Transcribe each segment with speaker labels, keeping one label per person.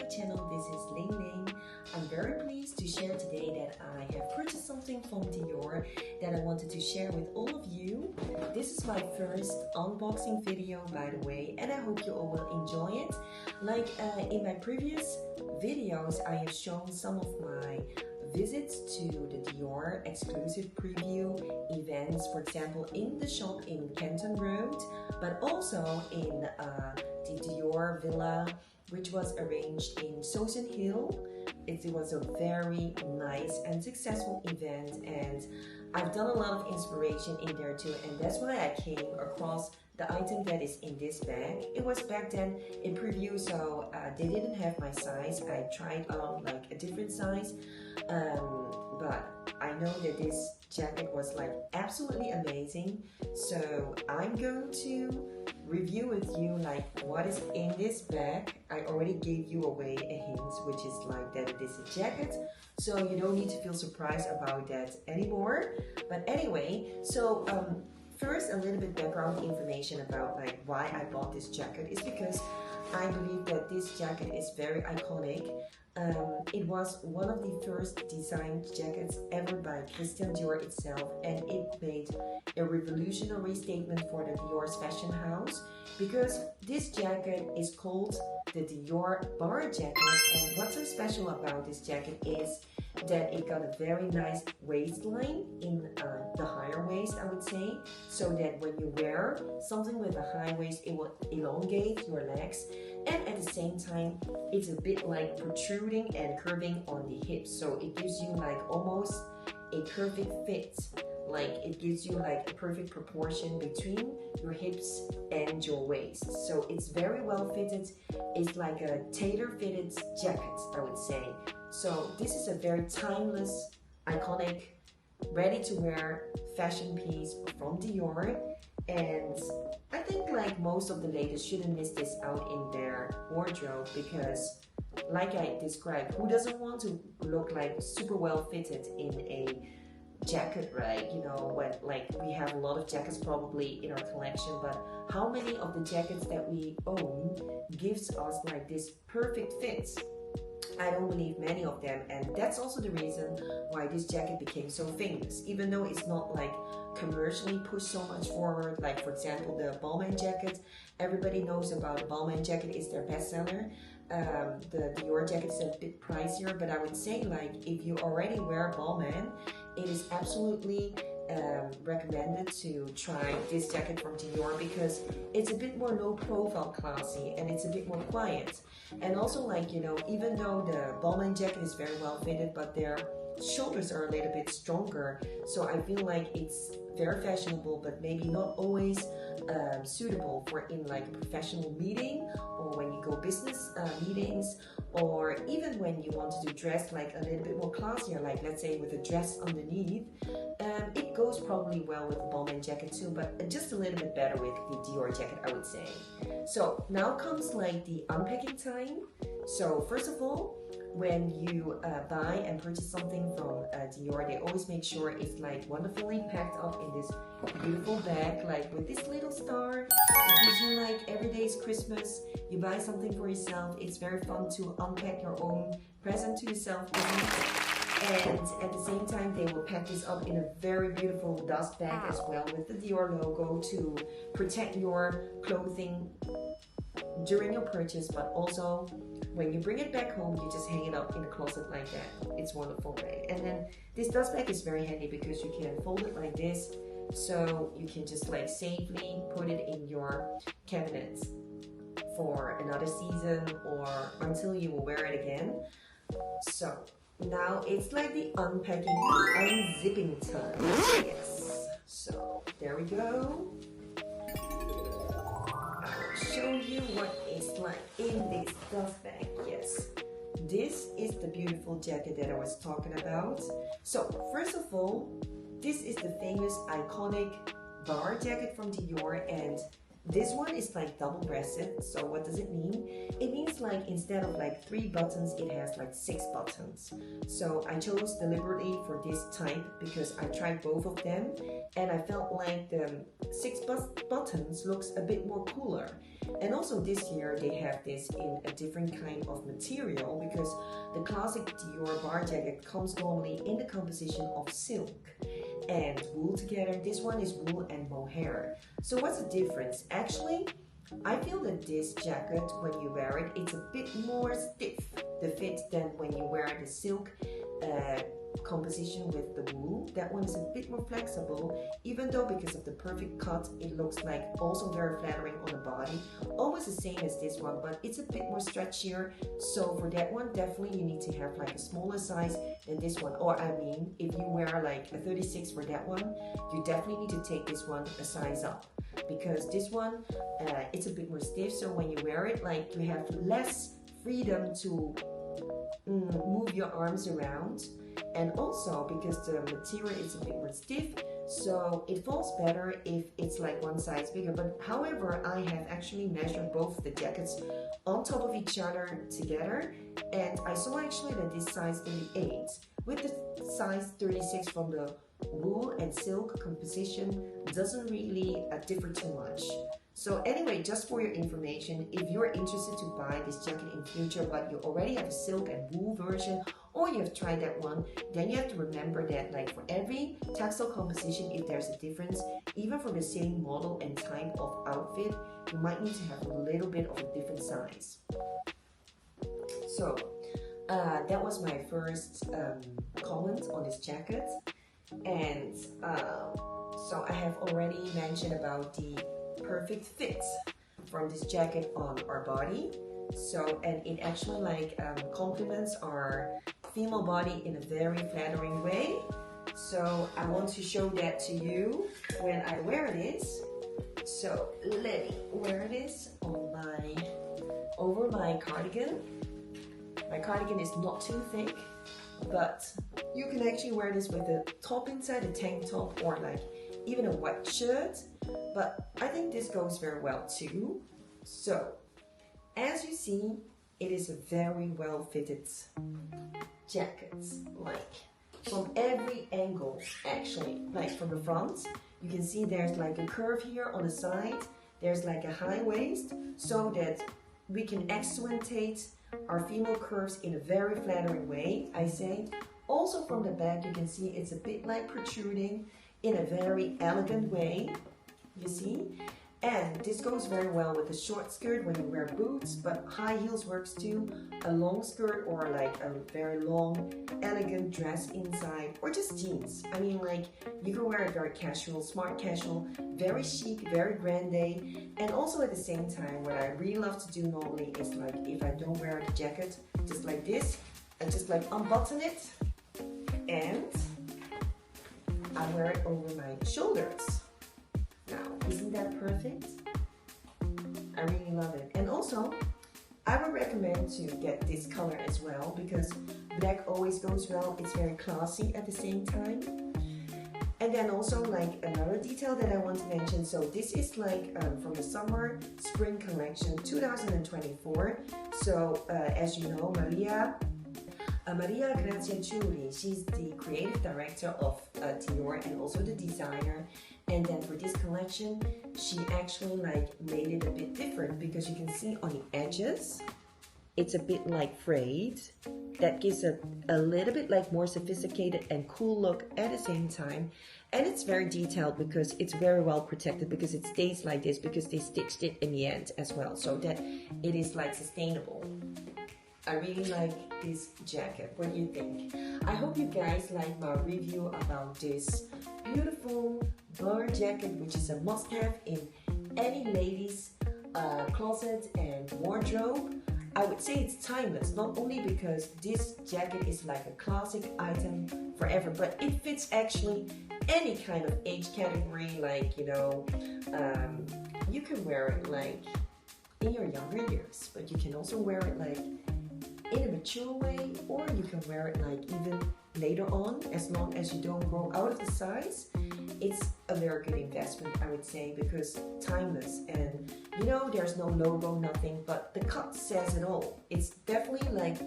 Speaker 1: my channel. This is Ling Ling. I'm very pleased to share today that I have purchased something from Dior that I wanted to share with all of you. This is my first unboxing video, by the way, and I hope you all will enjoy it. Like in my previous videos, I have shown some of my visits to the Dior exclusive preview events, for example in the shop in Canton Road, but also in the Dior Villa, which was arranged in Sosen Hill. It was a very nice and successful event, and I've done a lot of inspiration in there too, and that's why I came across the item that is in this bag. It was back then in preview, so they didn't have my size. I tried out like a different size, but I know that this jacket was like absolutely amazing, so I'm going to review with you like what is in this bag. I already gave you away a hint, which is like that it is a jacket, so you don't need to feel surprised about that anymore. But anyway, so first a little bit background information about like why I bought this jacket is because I believe that this jacket is very iconic. It was one of the first designed jackets ever by Christian Dior itself, and it made a revolutionary statement for the Dior's fashion house, because this jacket is called the Diorbarjacketreview, and what's so special about this jacket is that it got a very nice waistline in the higher waist, I would say, so that when you wear something with a high waist, it will elongate your legs, and at the same time it's a bit like protruding and curving on the hips, so it gives you like almost a perfect fit. Like it gives you like a perfect proportion between your hips and your waist, so it's very well fitted. It's like a tailor-fitted jacket, I would say. So this is a very timeless, iconic, ready-to-wear fashion piece from Dior, and I think like most of the ladies shouldn't miss this out in their wardrobe, because like I described, who doesn't want to look like super well fitted in a jacket, right? You know, when like we have a lot of jackets probably in our collection, but how many of the jackets that we own gives us like this perfect fit? I don't believe many of them, and that's also the reason why this jacket became so famous, even though it's not like commercially pushed so much forward. Like for example the Balmain jacket, everybody knows about the Balmain jacket, is their bestseller. The Dior jacket is a bit pricier, but I would say like if you already wear Balmain, it is absolutely recommended to try this jacket from Dior, because it's a bit more low profile, classy, and it's a bit more quiet. And also like, you know, even though the Balmain jacket is very well fitted, but their shoulders are a little bit stronger, so I feel like it's very fashionable, but maybe not always suitable for in like a professional meeting, or when you go business meetings, or even when you want to do dress like a little bit more classier, like let's say with a dress underneath. It goes probably well with the Balmain jacket too, but just a little bit better with the Dior jacket, I would say. So now comes like the unpacking time. So first of all, when you buy and purchase something from Dior, they always make sure it's like wonderfully packed up in this beautiful bag, like with this little star. It gives you like every day's Christmas. You buy something for yourself, it's very fun to unpack your own present to yourself, isn't it? And at the same time, they will pack this up in a very beautiful dust bag as well, with the Dior logo to protect your clothing during your purchase, but also when you bring it back home, you just hang it up in the closet like that. It's wonderful, right? And then this dust bag is very handy because you can fold it like this, so you can just like safely put it in your cabinet for another season or until you will wear it again. So now it's like the unpacking, unzipping time. Yes. So there we go. I'll show you what it's like in this dust bag. Yes. This is the beautiful jacket that I was talking about. So first of all, this is the famous iconic bar jacket from Dior, and this one is like double-breasted. So what does it mean? It means like instead of like 3 buttons, it has like 6 buttons. So I chose deliberately for this type because I tried both of them, and I felt like the 6 buttons looks a bit more cooler. And also this year they have this in a different kind of material, because the classic Dior bar jacket comes normally in the composition of silk and wool together. This one is wool and mohair. So what's the difference? Actually, I feel that this jacket, when you wear it, it's a bit more stiff, the fit, than when you wear the silk composition with the wool. That one is a bit more flexible, even though because of the perfect cut, it looks like also very flattering on the body. Almost the same as this one, but it's a bit more stretchier. So for that one, definitely you need to have like a smaller size than this one. Or I mean, if you wear like a 36 for that one, you definitely need to take this one a size up, because this one, it's a bit more stiff. So when you wear it, like, you have less freedom to move your arms around. And also because the material is a bit more stiff, so it falls better if it's like one size bigger. But however, I have actually measured both the jackets on top of each other together, and I saw actually that this size 38 with the size 36 from the wool and silk composition doesn't really differ too much. So anyway, just for your information, if you're interested to buy this jacket in future, but you already have a silk and wool version, or you have tried that one, then you have to remember that, like, for every textile composition, if there's a difference, even for the same model and type of outfit, you might need to have a little bit of a different size. So that was my first comment on this jacket. And so I have already mentioned about the perfect fit from this jacket on our body. So, and it actually like complements our female body in a very flattering way. So I want to show that to you when I wear this. So let me wear this on over my cardigan. My cardigan is not too thick, but you can actually wear this with a top inside, a tank top, or like even a white shirt. But I think this goes very well too. So as you see, it is a very well fitted jacket, like from every angle actually. Like from the front, you can see there's like a curve here on the side, there's like a high waist, so that we can accentuate our female curves in a very flattering way, I say. Also from the back, you can see it's a bit like protruding in a very elegant way, you see. And this goes very well with a short skirt when you wear boots, but high heels works too. A long skirt, or like a very long, elegant dress inside, or just jeans. I mean, like, you can wear it very casual, smart casual, very chic, very grande. And also at the same time, what I really love to do normally is, like, if I don't wear the jacket, just like this, and just like unbutton it, and I wear it over my shoulders. Now, isn't that perfect? I really love it. And also, I would recommend to get this color as well, because black always goes well. It's very classy at the same time. And then also, like, another detail that I want to mention. So this is like from the summer spring collection 2024. So as you know, Maria Graziaciuri, she's the creative director of Dior and also the designer. And then for this collection, she actually like made it a bit different, because you can see on the edges, it's a bit like frayed. That gives a little bit like more sophisticated and cool look at the same time. And it's very detailed because it's very well protected, because it stays like this because they stitched it in the end as well, so that it is like sustainable. I really like this jacket. What do you think? I hope you guys like my review about this beautiful bar jacket, which is a must-have in any lady's closet and wardrobe. I would say it's timeless, not only because this jacket is like a classic item forever, but it fits actually any kind of age category. Like, you know, you can wear it like in your younger years, but you can also wear it like in a mature way, or you can wear it like even later on, as long as you don't grow out of the size. It's a very good investment, I would say, because timeless, and you know, there's no logo, nothing, but the cut says it all. It's definitely like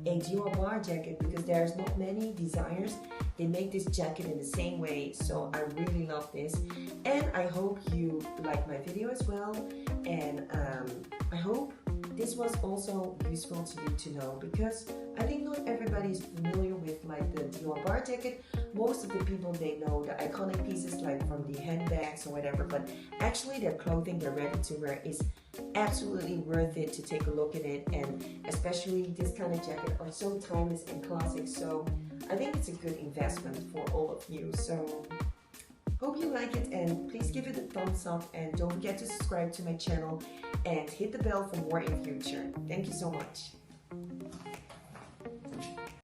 Speaker 1: a Dior bar jacket because there's not many designers. They make this jacket in the same way, so I really love this. And I hope you like my video as well, and I hope this was also useful to you to know, because I think not everybody is familiar with like the Dior bar jacket. Most of the people, they know the iconic pieces like from the handbags or whatever, but actually their clothing, their ready to wear is absolutely worth it to take a look at it. And especially this kind of jacket are so timeless and classic, so I think it's a good investment for all of you. So hope you like it, and please give it a thumbs up, and don't forget to subscribe to my channel and hit the bell for more in future. Thank you so much.